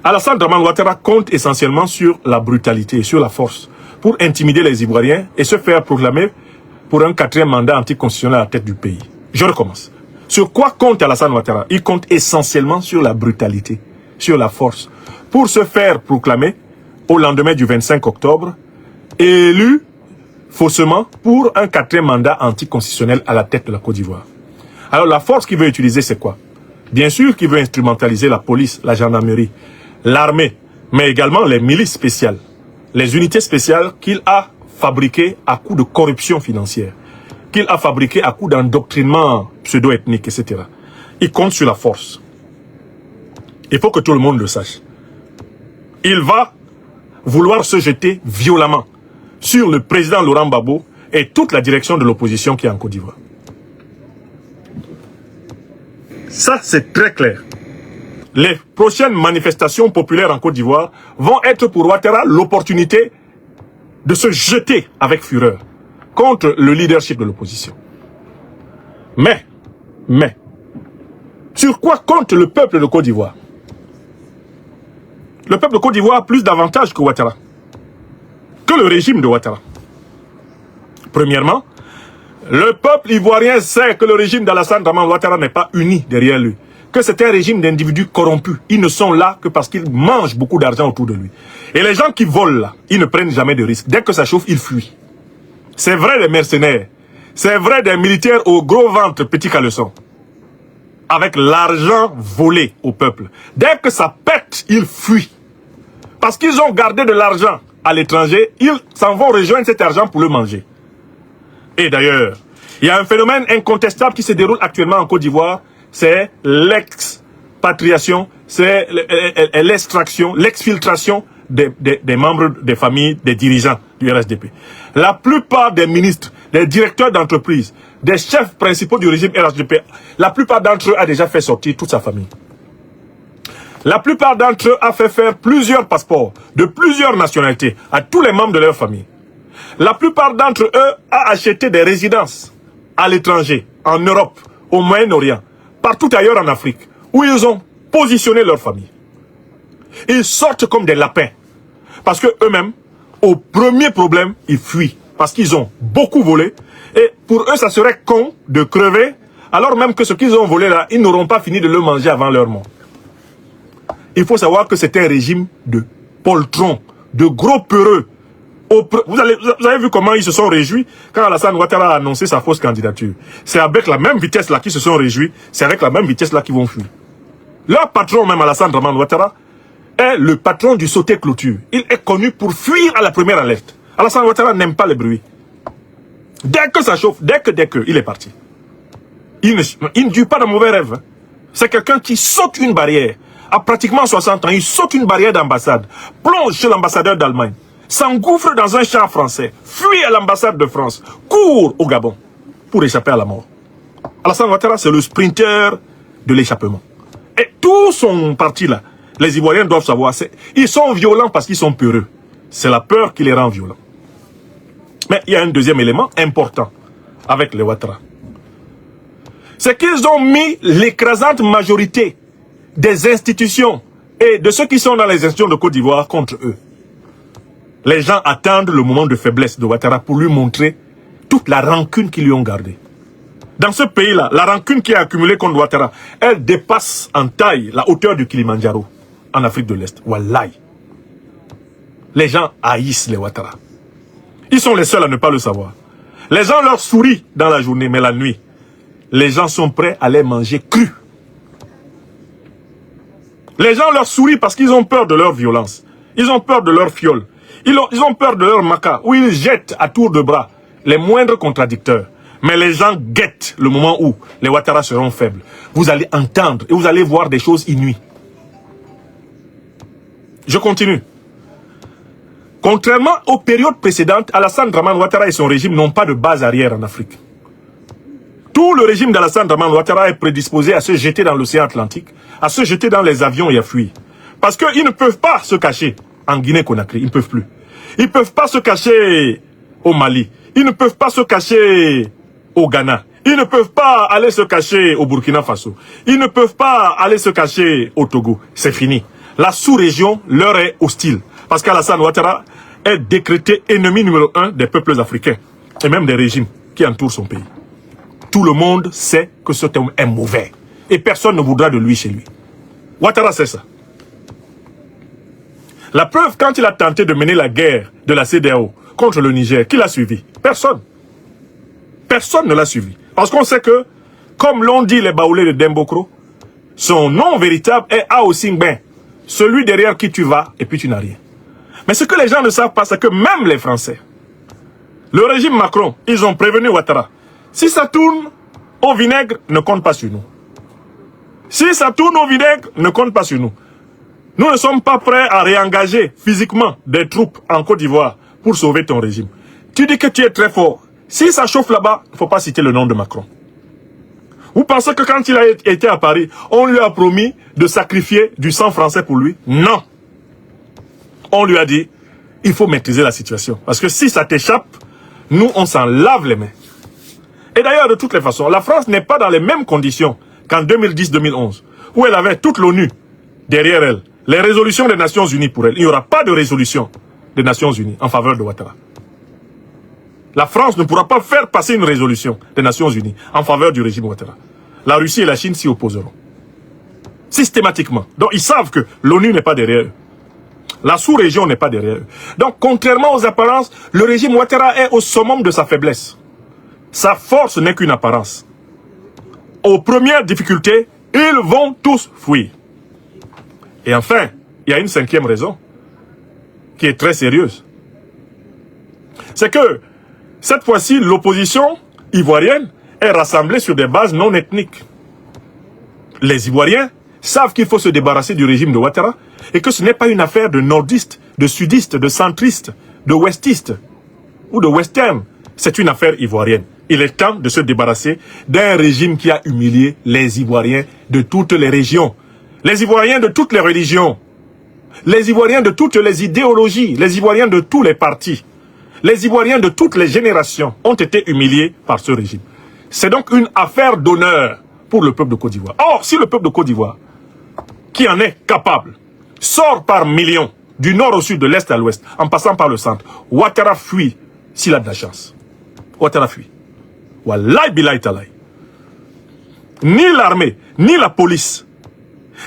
Alassane Dramane Ouattara compte essentiellement sur la brutalité et sur la force pour intimider les Ivoiriens et se faire proclamer pour un 4e mandat anticonstitutionnel à la tête du pays. Je recommence. Sur quoi compte Alassane Ouattara? Il compte essentiellement sur la brutalité, sur la force, pour se faire proclamer au lendemain du 25 octobre, élu faussement pour un 4e mandat anticonstitutionnel à la tête de la Côte d'Ivoire. Alors la force qu'il veut utiliser, c'est quoi? Bien sûr qu'il veut instrumentaliser la police, la gendarmerie, l'armée, mais également les milices spéciales, les unités spéciales qu'il a fabriquées à coup de corruption financière, qu'il a fabriquées à coup d'endoctrinement pseudo-ethnique, etc. Il compte sur la force. Il faut que tout le monde le sache. Il va vouloir se jeter violemment sur le président Laurent Gbagbo et toute la direction de l'opposition qui est en Côte d'Ivoire. Ça, c'est très clair. Les prochaines manifestations populaires en Côte d'Ivoire vont être pour Ouattara l'opportunité de se jeter avec fureur contre le leadership de l'opposition. Mais, sur quoi compte le peuple de Côte d'Ivoire? Le peuple de Côte d'Ivoire a plus d'avantages que Ouattara, que le régime de Ouattara. Premièrement, le peuple ivoirien sait que le régime d'Alassane Dramane Ouattara n'est pas uni derrière lui, que c'est un régime d'individus corrompus. Ils ne sont là que parce qu'ils mangent beaucoup d'argent autour de lui. Et les gens qui volent là, ils ne prennent jamais de risques. Dès que ça chauffe, ils fuient. C'est vrai des mercenaires, c'est vrai des militaires au gros ventre, petit caleçon, avec l'argent volé au peuple. Dès que ça pète, ils fuient. Parce qu'ils ont gardé de l'argent à l'étranger, ils s'en vont rejoindre cet argent pour le manger. Et d'ailleurs, il y a un phénomène incontestable qui se déroule actuellement en Côte d'Ivoire, c'est l'expatriation, c'est l'extraction, l'exfiltration des membres des familles, des dirigeants du RHDP. La plupart des ministres, des directeurs d'entreprise, des chefs principaux du régime RHDP, la plupart d'entre eux a déjà fait sortir toute sa famille. La plupart d'entre eux a fait faire plusieurs passeports de plusieurs nationalités à tous les membres de leur famille. La plupart d'entre eux a acheté des résidences à l'étranger, en Europe, au Moyen-Orient, partout ailleurs en Afrique, où ils ont positionné leur famille. Ils sortent comme des lapins, parce que eux-mêmes, au premier problème, ils fuient, parce qu'ils ont beaucoup volé, et pour eux, ça serait con de crever, alors même que ce qu'ils ont volé là, ils n'auront pas fini de le manger avant leur mort. Il faut savoir que c'est un régime de poltrons, de gros peureux. Vous avez vu comment ils se sont réjouis quand Alassane Ouattara a annoncé sa fausse candidature. C'est avec la même vitesse là qu'ils se sont réjouis, c'est avec la même vitesse là qu'ils vont fuir. Leur patron même, Alassane Dramane Ouattara, est le patron du sauté clôture. Il est connu pour fuir à la première alerte. Alassane Ouattara n'aime pas les bruits. Dès que ça chauffe, dès que, il est parti. Il ne dure pas de mauvais rêves. Hein. C'est quelqu'un qui saute une barrière. À pratiquement 60 ans, il saute une barrière d'ambassade, plonge chez l'ambassadeur d'Allemagne, s'engouffre dans un champ français, fuit à l'ambassade de France, court au Gabon pour échapper à la mort. Alassane Ouattara, c'est le sprinter de l'échappement. Et tout son parti là, les Ivoiriens doivent savoir, ils sont violents parce qu'ils sont peureux. C'est la peur qui les rend violents. Mais il y a un deuxième élément important avec les Ouattara. C'est qu'ils ont mis l'écrasante majorité des institutions et de ceux qui sont dans les institutions de Côte d'Ivoire contre eux. Les gens attendent le moment de faiblesse de Ouattara pour lui montrer toute la rancune qu'ils lui ont gardée. Dans ce pays-là, la rancune qui est accumulée contre Ouattara, elle dépasse en taille la hauteur du Kilimandjaro en Afrique de l'Est. Wallahi. Les gens haïssent les Ouattara. Ils sont les seuls à ne pas le savoir. Les gens leur sourient dans la journée, mais la nuit, les gens sont prêts à les manger crus. Les gens leur sourient parce qu'ils ont peur de leur violence. Ils ont peur de leur fiole. Ils ont peur de leur maca, où ils jettent à tour de bras les moindres contradicteurs. Mais les gens guettent le moment où les Ouattara seront faibles. Vous allez entendre et vous allez voir des choses inouïes. Je continue. Contrairement aux périodes précédentes, Alassane Dramane Ouattara et son régime n'ont pas de base arrière en Afrique. Tout le régime d'Alassane Dramane Ouattara est prédisposé à se jeter dans l'océan Atlantique, à se jeter dans les avions et à fuir. Parce qu'ils ne peuvent pas se cacher en Guinée-Conakry, ils ne peuvent plus. Ils ne peuvent pas se cacher au Mali, ils ne peuvent pas se cacher au Ghana, ils ne peuvent pas aller se cacher au Burkina Faso, ils ne peuvent pas aller se cacher au Togo. C'est fini. La sous-région leur est hostile. Parce qu'Alassane Ouattara est décrété ennemi numéro 1 des peuples africains. Et même des régimes qui entourent son pays. Tout le monde sait que cet homme est mauvais. Et personne ne voudra de lui chez lui. Ouattara sait ça. La preuve, quand il a tenté de mener la guerre de la CEDEAO contre le Niger, qui l'a suivi? Personne. Personne ne l'a suivi. Parce qu'on sait que, comme l'ont dit les baoulés de Dembokro, son nom véritable est Ao Singben. Celui derrière qui tu vas et puis tu n'as rien. Mais ce que les gens ne savent pas, c'est que même les Français, le régime Macron, ils ont prévenu Ouattara. Si ça tourne au vinaigre, ne compte pas sur nous. Si ça tourne au vinaigre, ne compte pas sur nous. Nous ne sommes pas prêts à réengager physiquement des troupes en Côte d'Ivoire pour sauver ton régime. Tu dis que tu es très fort. Si ça chauffe là-bas, il ne faut pas citer le nom de Macron. Vous pensez que quand il a été à Paris, on lui a promis de sacrifier du sang français pour lui? Non. On lui a dit, il faut maîtriser la situation. Parce que si ça t'échappe, nous, on s'en lave les mains. Et d'ailleurs, de toutes les façons, la France n'est pas dans les mêmes conditions qu'en 2010-2011, où elle avait toute l'ONU derrière elle. Les résolutions des Nations Unies pour elle. Il n'y aura pas de résolution des Nations Unies en faveur de Ouattara. La France ne pourra pas faire passer une résolution des Nations Unies en faveur du régime Ouattara. La Russie et la Chine s'y opposeront. Systématiquement. Donc ils savent que l'ONU n'est pas derrière eux. La sous-région n'est pas derrière eux. Donc contrairement aux apparences, le régime Ouattara est au summum de sa faiblesse. Sa force n'est qu'une apparence. Aux premières difficultés, ils vont tous fuir. Et enfin, il y a une cinquième raison qui est très sérieuse. C'est que cette fois-ci, l'opposition ivoirienne est rassemblée sur des bases non ethniques. Les Ivoiriens savent qu'il faut se débarrasser du régime de Ouattara et que ce n'est pas une affaire de nordistes, de sudistes, de centristes, de westistes ou de western. C'est une affaire ivoirienne. Il est temps de se débarrasser d'un régime qui a humilié les Ivoiriens de toutes les régions. Les Ivoiriens de toutes les religions. Les Ivoiriens de toutes les idéologies. Les Ivoiriens de tous les partis. Les Ivoiriens de toutes les générations ont été humiliés par ce régime. C'est donc une affaire d'honneur pour le peuple de Côte d'Ivoire. Or, si le peuple de Côte d'Ivoire, qui en est capable, sort par millions, du nord au sud, de l'est à l'ouest, en passant par le centre, Ouattara fuit s'il a de la chance. Ouattara fuit. Wallahi billahi talahi. Ni l'armée, ni la police,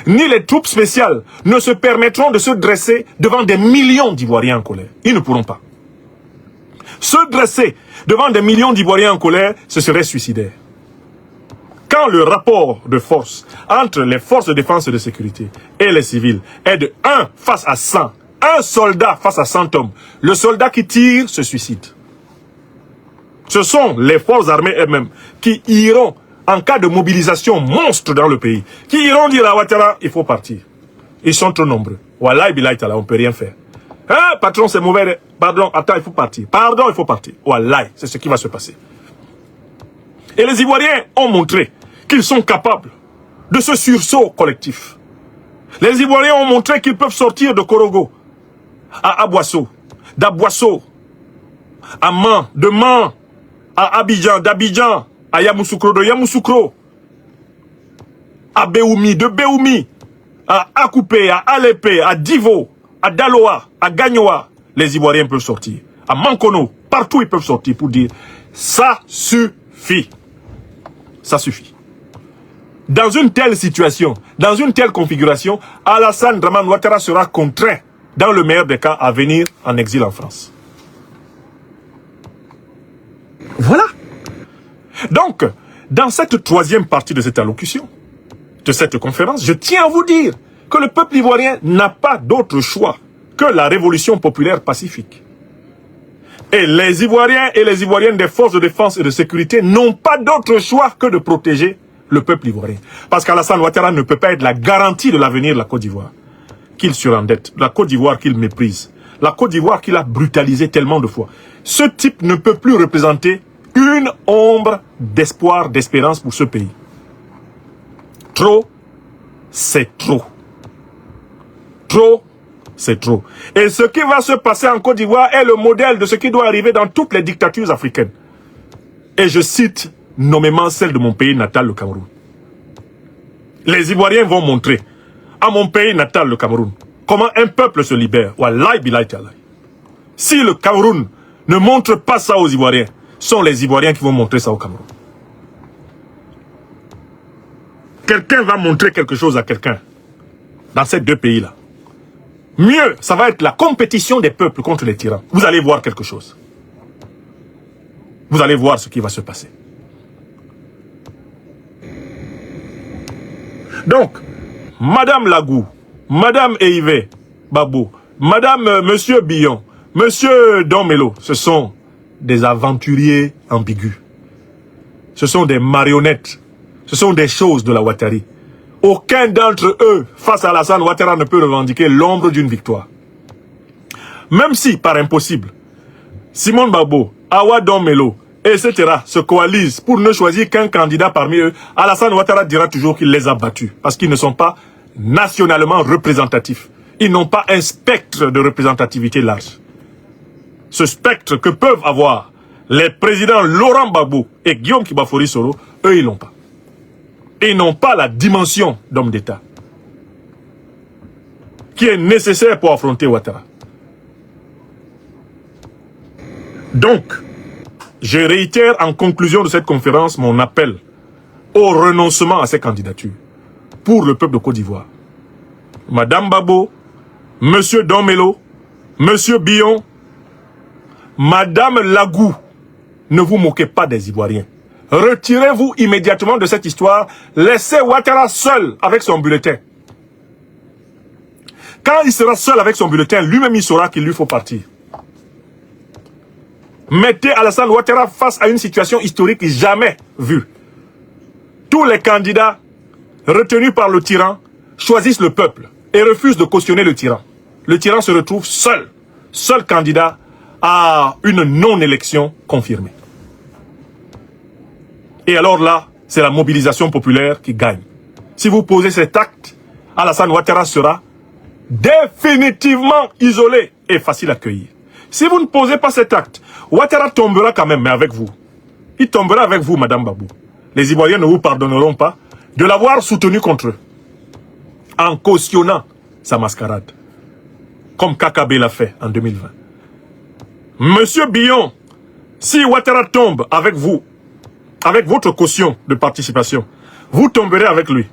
ni les troupes spéciales ne se permettront de se dresser devant des millions d'Ivoiriens en colère. Ils ne pourront pas. Se dresser devant des millions d'Ivoiriens en colère, ce serait suicidaire. Quand le rapport de force entre les forces de défense et de sécurité et les civils est de 1 face à 100, un soldat face à 100 hommes, le soldat qui tire se suicide. Ce sont les forces armées elles-mêmes qui iront, en cas de mobilisation monstre dans le pays, qui iront dire à Ouattara, il faut partir. Ils sont trop nombreux. Wallahi billahi ta'ala, on ne peut rien faire. Hein, patron, c'est mauvais. Pardon, attends, il faut partir. Pardon, il faut partir. Wallahi, c'est ce qui va se passer. Et les Ivoiriens ont montré qu'ils sont capables de ce sursaut collectif. Les Ivoiriens ont montré qu'ils peuvent sortir de Korogo à Aboissou, d'Aboissou à Man, de Man à Abidjan, d'Abidjan à Yamoussoukro, de Yamoussoukro à Béoumi, de Béoumi à Akoupé, à Alépé, à Divo, à Daloa, à Gagnoa. Les Ivoiriens peuvent sortir. À Mankono, partout ils peuvent sortir pour dire ça suffit. Ça suffit. Dans une telle situation, dans une telle configuration, Alassane Dramane Ouattara sera contraint, dans le meilleur des cas, à venir en exil en France. Voilà. Donc, dans cette troisième partie de cette allocution, de cette conférence, je tiens à vous dire que le peuple ivoirien n'a pas d'autre choix que la révolution populaire pacifique. Et les Ivoiriens et les Ivoiriennes des forces de défense et de sécurité n'ont pas d'autre choix que de protéger le peuple ivoirien. Parce qu'Alassane Ouattara ne peut pas être la garantie de l'avenir de la Côte d'Ivoire. Qu'il surendette, la Côte d'Ivoire qu'il méprise, la Côte d'Ivoire qu'il a brutalisé tellement de fois. Ce type ne peut plus représenter une ombre d'espoir, d'espérance pour ce pays. Trop, c'est trop. Trop, c'est trop. Et ce qui va se passer en Côte d'Ivoire est le modèle de ce qui doit arriver dans toutes les dictatures africaines. Et je cite nommément celle de mon pays natal, le Cameroun. Les Ivoiriens vont montrer, à mon pays natal, le Cameroun. Comment un peuple se libère. Wallahi billahi ta'ala. Si le Cameroun ne montre pas ça aux Ivoiriens, ce sont les Ivoiriens qui vont montrer ça au Cameroun. Quelqu'un va montrer quelque chose à quelqu'un dans ces deux pays-là. Mieux, ça va être la compétition des peuples contre les tyrans. Vous allez voir quelque chose. Vous allez voir ce qui va se passer. Donc, Madame Lagou, Madame Eivé Babou, Madame Monsieur Billon, Monsieur Domelo, ce sont des aventuriers ambigus. Ce sont des marionnettes. Ce sont des choses de la Ouattari. Aucun d'entre eux, face à Alassane Ouattara, ne peut revendiquer l'ombre d'une victoire. Même si, par impossible, Simone Babo, Awa Domelo, etc. se coalisent pour ne choisir qu'un candidat parmi eux, Alassane Ouattara dira toujours qu'il les a battus. Parce qu'ils ne sont pas nationalement représentatifs. Ils n'ont pas un spectre de représentativité large. Ce spectre que peuvent avoir les présidents Laurent Gbagbo et Guillaume Kibafori Soro, eux, ils l'ont pas. Ils n'ont pas la dimension d'homme d'État qui est nécessaire pour affronter Ouattara. Donc, je réitère en conclusion de cette conférence mon appel au renoncement à ces candidatures pour le peuple de Côte d'Ivoire. Madame Babo, Monsieur Domelo, Monsieur Billon, Madame Lagou, ne vous moquez pas des Ivoiriens. Retirez-vous immédiatement de cette histoire. Laissez Ouattara seul avec son bulletin. Quand il sera seul avec son bulletin, lui-même il saura qu'il lui faut partir. Mettez Alassane Ouattara face à une situation historique jamais vue. Tous les candidats retenus par le tyran choisissent le peuple et refusent de cautionner le tyran. Le tyran se retrouve seul candidat à une non-élection confirmée. Et alors là, c'est la mobilisation populaire qui gagne. Si vous posez cet acte, Alassane Ouattara sera définitivement isolé et facile à accueillir. Si vous ne posez pas cet acte, Ouattara tombera quand même, mais avec vous. Il tombera avec vous, Madame Babou. Les Ivoiriens ne vous pardonneront pas de l'avoir soutenu contre eux, en cautionnant sa mascarade, comme Kakabe l'a fait en 2020. Monsieur Billon, si Ouattara tombe avec vous, avec votre caution de participation, vous tomberez avec lui.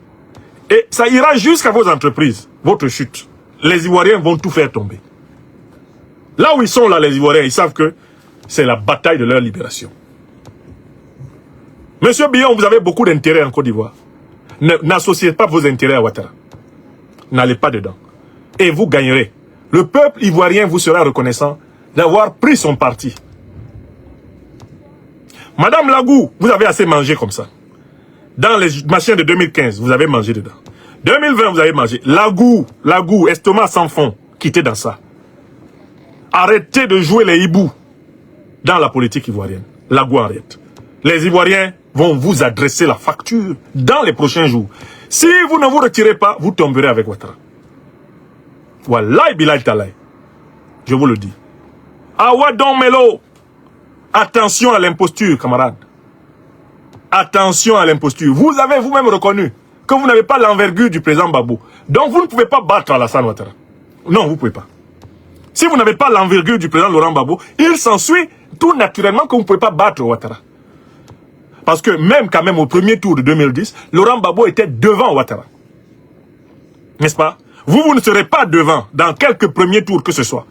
Et ça ira jusqu'à vos entreprises, votre chute. Les Ivoiriens vont tout faire tomber. Là où ils sont là, les Ivoiriens, ils savent que c'est la bataille de leur libération. Monsieur Billon, vous avez beaucoup d'intérêts en Côte d'Ivoire. N'associez pas vos intérêts à Ouattara. N'allez pas dedans. Et vous gagnerez. Le peuple ivoirien vous sera reconnaissant d'avoir pris son parti. Madame Lagou, vous avez assez mangé comme ça. Dans les machines de 2015, vous avez mangé dedans. 2020, vous avez mangé. Lagou, estomac sans fond, quittez dans ça. Arrêtez de jouer les hiboux dans la politique ivoirienne. Lagou arrête. Les Ivoiriens vont vous adresser la facture dans les prochains jours. Si vous ne vous retirez pas, vous tomberez avec Ouattara. Wallahi billahi talaï. Je vous le dis. Awa Domelo. Attention à l'imposture, camarades. Attention à l'imposture. Vous avez vous-même reconnu que vous n'avez pas l'envergure du président Babou. Donc vous ne pouvez pas battre Alassane Ouattara. Non, vous ne pouvez pas. Si vous n'avez pas l'envergure du président Laurent Gbagbo, il s'ensuit tout naturellement que vous ne pouvez pas battre Ouattara. Parce que même quand même au premier tour de 2010, Laurent Gbagbo était devant Ouattara. N'est-ce pas? Vous ne serez pas devant dans quelques premiers tours que ce soit.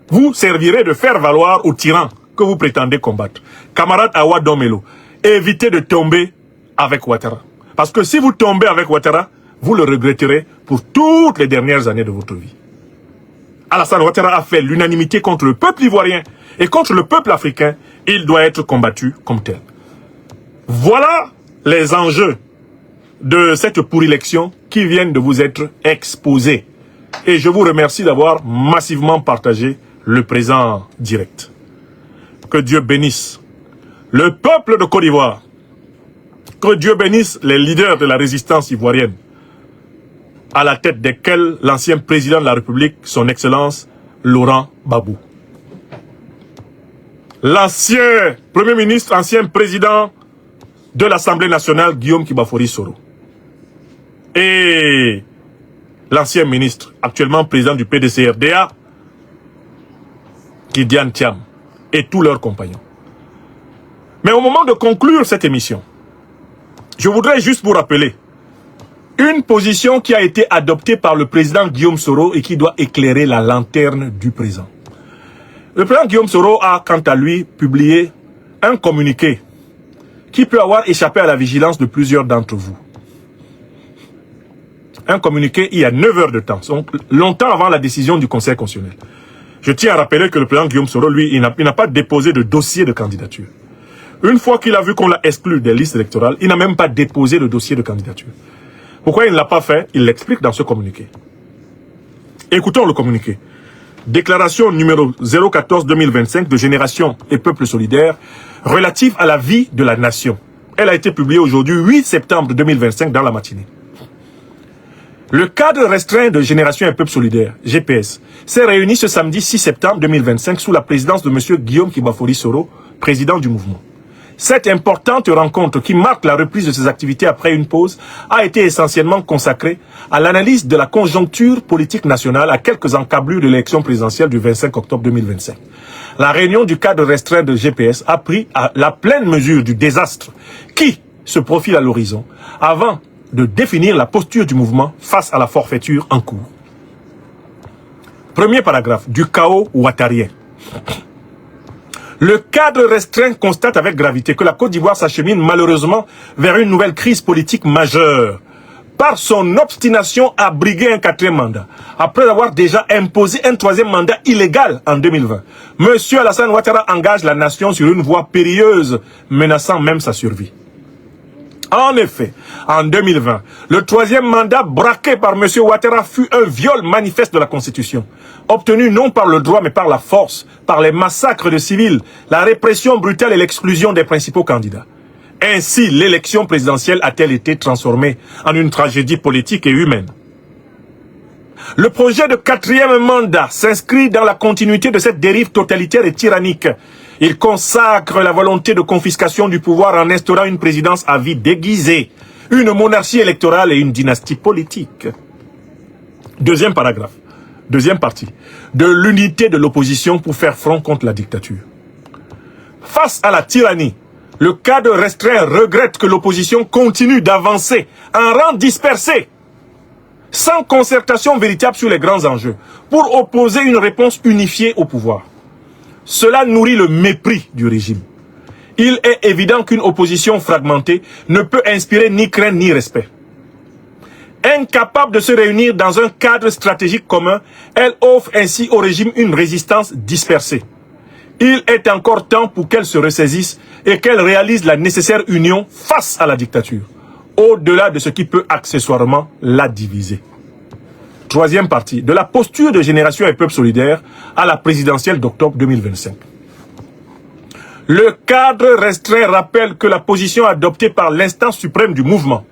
Vous servirez de faire valoir aux tyrans que vous prétendez combattre. Camarade Awa Domelo, évitez de tomber avec Ouattara. Parce que si vous tombez avec Ouattara, vous le regretterez pour toutes les dernières années de votre vie. Alassane Ouattara a fait l'unanimité contre le peuple ivoirien et contre le peuple africain. Il doit être combattu comme tel. Voilà les enjeux de cette pour-élection qui viennent de vous être exposés. Et je vous remercie d'avoir massivement partagé le présent direct. Que Dieu bénisse le peuple de Côte d'Ivoire. Que Dieu bénisse les leaders de la résistance ivoirienne, à la tête desquels l'ancien président de la République, son Excellence Laurent Gbagbo. L'ancien Premier ministre, ancien président de l'Assemblée nationale, Guillaume Kibafori Soro. Et l'ancien ministre, actuellement président du PDCRDA, Gideon Thiam, et tous leurs compagnons. Mais au moment de conclure cette émission, je voudrais juste vous rappeler une position qui a été adoptée par le président Guillaume Soro et qui doit éclairer la lanterne du présent. Le président Guillaume Soro a, quant à lui, publié un communiqué qui peut avoir échappé à la vigilance de plusieurs d'entre vous. Un communiqué il y a 9 heures de temps, donc longtemps avant la décision du Conseil constitutionnel. Je tiens à rappeler que le président Guillaume Soro, lui, il n'a pas déposé de dossier de candidature. Une fois qu'il a vu qu'on l'a exclu des listes électorales, il n'a même pas déposé de dossier de candidature. Pourquoi il ne l'a pas fait? Il l'explique dans ce communiqué. Écoutons le communiqué. Déclaration numéro 014-2025 de Génération et Peuple Solidaire relative à la vie de la nation. Elle a été publiée aujourd'hui 8 septembre 2025 dans la matinée. Le cadre restreint de Génération et Peuple Solidaire, GPS, s'est réuni ce samedi 6 septembre 2025 sous la présidence de M. Guillaume Kibafori Soro, président du mouvement. Cette importante rencontre qui marque la reprise de ses activités après une pause a été essentiellement consacrée à l'analyse de la conjoncture politique nationale à quelques encablures de l'élection présidentielle du 25 octobre 2025. La réunion du cadre restreint de GPS a pris à la pleine mesure du désastre qui se profile à l'horizon avant de définir la posture du mouvement face à la forfaiture en cours. Premier paragraphe, du chaos ouattarien. Le cadre restreint constate avec gravité que la Côte d'Ivoire s'achemine malheureusement vers une nouvelle crise politique majeure par son obstination à briguer un 4e mandat, après avoir déjà imposé un 3e mandat illégal en 2020. Monsieur Alassane Ouattara engage la nation sur une voie périlleuse, menaçant même sa survie. En effet, en 2020, le 3e mandat braqué par M. Ouattara fut un viol manifeste de la Constitution, obtenu non par le droit mais par la force, par les massacres de civils, la répression brutale et l'exclusion des principaux candidats. Ainsi, l'élection présidentielle a-t-elle été transformée en une tragédie politique et humaine. Le projet de 4e mandat s'inscrit dans la continuité de cette dérive totalitaire et tyrannique. Il consacre la volonté de confiscation du pouvoir en instaurant une présidence à vie déguisée, une monarchie électorale et une dynastie politique. Deuxième paragraphe, deuxième partie, de l'unité de l'opposition pour faire front contre la dictature. Face à la tyrannie, le cadre restreint regrette que l'opposition continue d'avancer en rang dispersé, sans concertation véritable sur les grands enjeux, pour opposer une réponse unifiée au pouvoir. Cela nourrit le mépris du régime. Il est évident qu'une opposition fragmentée ne peut inspirer ni crainte ni respect. Incapable de se réunir dans un cadre stratégique commun, elle offre ainsi au régime une résistance dispersée. Il est encore temps pour qu'elle se ressaisisse et qu'elle réalise la nécessaire union face à la dictature, au-delà de ce qui peut accessoirement la diviser. Troisième partie, de la posture de Génération et Peuple Solidaire à la présidentielle d'octobre 2025. Le cadre restreint rappelle que la position adoptée par l'instance suprême du mouvement,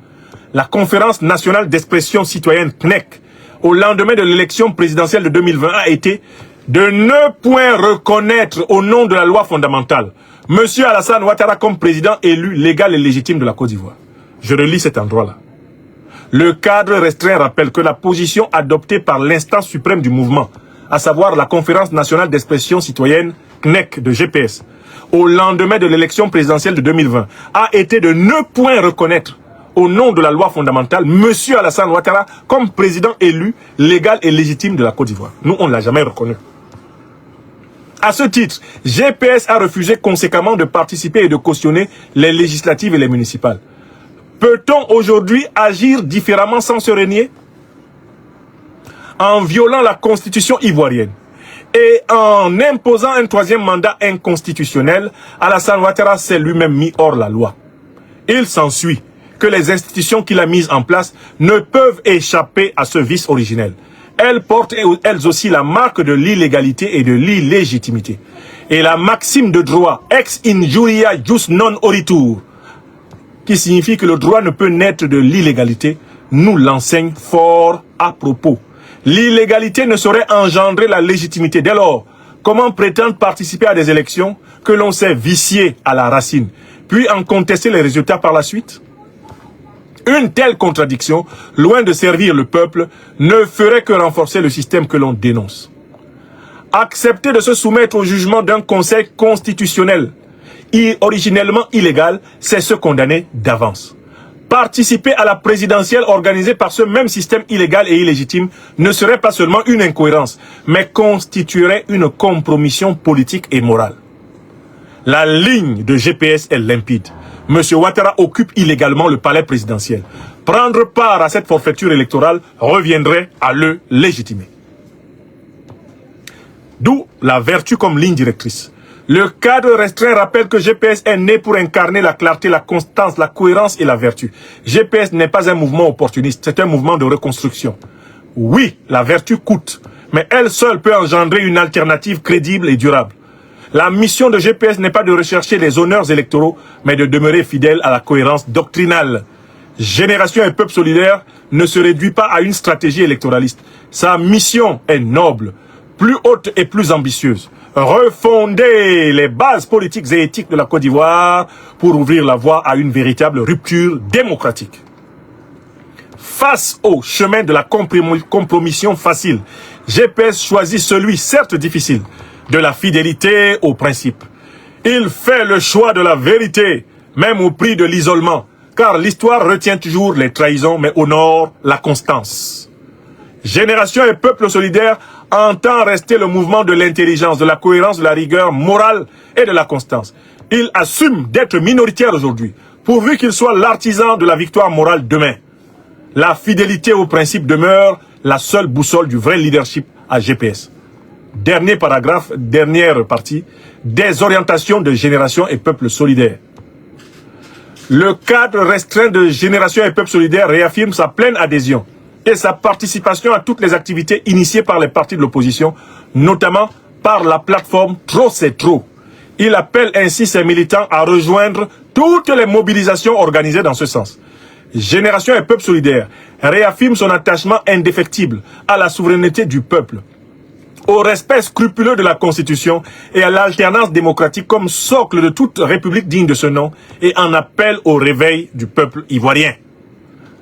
la Conférence nationale d'expression citoyenne CNEC, au lendemain de l'élection présidentielle de 2020 a été de ne point reconnaître au nom de la loi fondamentale M. Alassane Ouattara comme président élu légal et légitime de la Côte d'Ivoire. Je relis cet endroit-là. Le cadre restreint rappelle que la position adoptée par l'instance suprême du mouvement, à savoir la Conférence nationale d'expression citoyenne CNEC de GPS, au lendemain de l'élection présidentielle de 2020, a été de ne point reconnaître au nom de la loi fondamentale M. Alassane Ouattara comme président élu légal et légitime de la Côte d'Ivoire. Nous, on ne l'a jamais reconnu. À ce titre, GPS a refusé conséquemment de participer et de cautionner les législatives et les municipales. Peut-on aujourd'hui agir différemment sans se renier? En violant la constitution ivoirienne et en imposant un 3e mandat inconstitutionnel, Alassane Ouattara s'est lui-même mis hors la loi. Il s'ensuit que les institutions qu'il a mises en place ne peuvent échapper à ce vice originel. Elles portent elles aussi la marque de l'illégalité et de l'illégitimité. Et la maxime de droit ex injuria jus non oritur, qui signifie que le droit ne peut naître de l'illégalité, nous l'enseigne fort à propos. L'illégalité ne saurait engendrer la légitimité. Dès lors, comment prétendre participer à des élections que l'on sait vicier à la racine, puis en contester les résultats par la suite? Une telle contradiction, loin de servir le peuple, ne ferait que renforcer le système que l'on dénonce. Accepter de se soumettre au jugement d'un conseil constitutionnel originellement illégal, c'est se condamner d'avance. Participer à la présidentielle organisée par ce même système illégal et illégitime ne serait pas seulement une incohérence, mais constituerait une compromission politique et morale. La ligne de GPS est limpide. M. Ouattara occupe illégalement le palais présidentiel. Prendre part à cette forfaiture électorale reviendrait à le légitimer. D'où la vertu comme ligne directrice. Le cadre restreint rappelle que GPS est né pour incarner la clarté, la constance, la cohérence et la vertu. GPS n'est pas un mouvement opportuniste, c'est un mouvement de reconstruction. Oui, la vertu coûte, mais elle seule peut engendrer une alternative crédible et durable. La mission de GPS n'est pas de rechercher les honneurs électoraux, mais de demeurer fidèle à la cohérence doctrinale. Génération et peuple solidaire ne se réduit pas à une stratégie électoraliste. Sa mission est noble, plus haute et plus ambitieuse. Refonder les bases politiques et éthiques de la Côte d'Ivoire pour ouvrir la voie à une véritable rupture démocratique. Face au chemin de la compromission facile, GPS choisit celui, certes difficile, de la fidélité aux principes. Il fait le choix de la vérité, même au prix de l'isolement, car l'histoire retient toujours les trahisons, mais honore la constance. Génération et peuple solidaire entend rester le mouvement de l'intelligence, de la cohérence, de la rigueur morale et de la constance. Il assume d'être minoritaire aujourd'hui, pourvu qu'il soit l'artisan de la victoire morale demain. La fidélité aux principes demeure la seule boussole du vrai leadership à GPS. Dernier paragraphe, dernière partie, des orientations de Génération et peuple solidaire. Le cadre restreint de Génération et peuple solidaire réaffirme sa pleine adhésion et sa participation à toutes les activités initiées par les partis de l'opposition, notamment par la plateforme Trop c'est trop. Il appelle ainsi ses militants à rejoindre toutes les mobilisations organisées dans ce sens. Génération et peuple solidaire réaffirme son attachement indéfectible à la souveraineté du peuple, au respect scrupuleux de la Constitution et à l'alternance démocratique comme socle de toute république digne de ce nom, et en appelle au réveil du peuple ivoirien.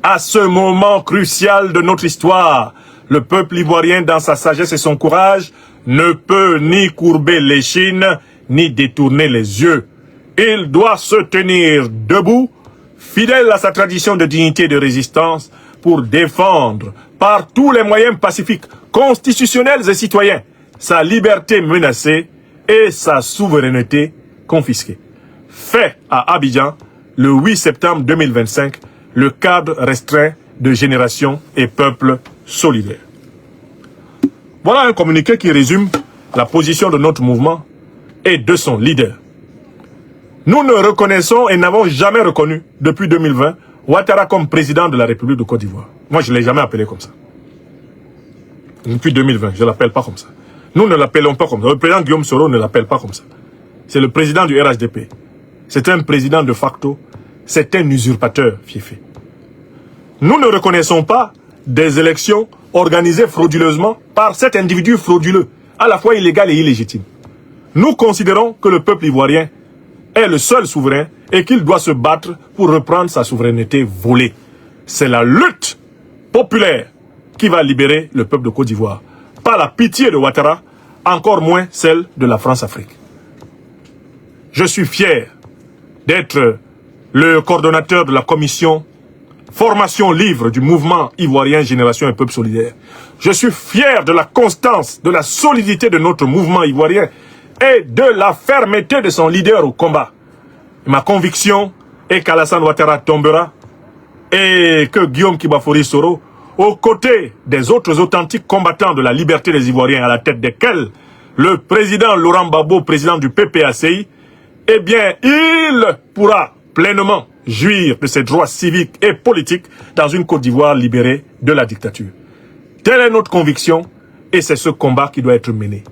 À ce moment crucial de notre histoire, le peuple ivoirien, dans sa sagesse et son courage, ne peut ni courber l'échine, ni détourner les yeux. Il doit se tenir debout, fidèle à sa tradition de dignité et de résistance, pour défendre, par tous les moyens pacifiques, constitutionnels et citoyens, sa liberté menacée et sa souveraineté confisquée. Fait à Abidjan, le 8 septembre 2025, le cadre restreint de Génération et peuple solidaire. Voilà un communiqué qui résume la position de notre mouvement et de son leader. Nous ne reconnaissons et n'avons jamais reconnu, depuis 2020, Ouattara comme président de la République de Côte d'Ivoire. Moi, je ne l'ai jamais appelé comme ça. Depuis 2020, je ne l'appelle pas comme ça. Nous ne l'appelons pas comme ça. Le président Guillaume Soro ne l'appelle pas comme ça. C'est le président du RHDP. C'est un président de facto. C'est un usurpateur, fiefé. Nous ne reconnaissons pas des élections organisées frauduleusement par cet individu frauduleux, à la fois illégal et illégitime. Nous considérons que le peuple ivoirien est le seul souverain et qu'il doit se battre pour reprendre sa souveraineté volée. C'est la lutte populaire qui va libérer le peuple de Côte d'Ivoire. Pas la pitié de Ouattara, encore moins celle de la France-Afrique. Je suis fier d'être le coordonnateur de la commission Formation Livre du mouvement ivoirien Génération et Peuple Solidaire. Je suis fier de la constance, de la solidité de notre mouvement ivoirien et de la fermeté de son leader au combat. Ma conviction est qu'Alassane Ouattara tombera et que Guillaume Kibafori Soro, aux côtés des autres authentiques combattants de la liberté des Ivoiriens, à la tête desquels le président Laurent Gbagbo, président du PPACI, eh bien, il pourra pleinement jouir de ses droits civiques et politiques dans une Côte d'Ivoire libérée de la dictature. Telle est notre conviction et c'est ce combat qui doit être mené.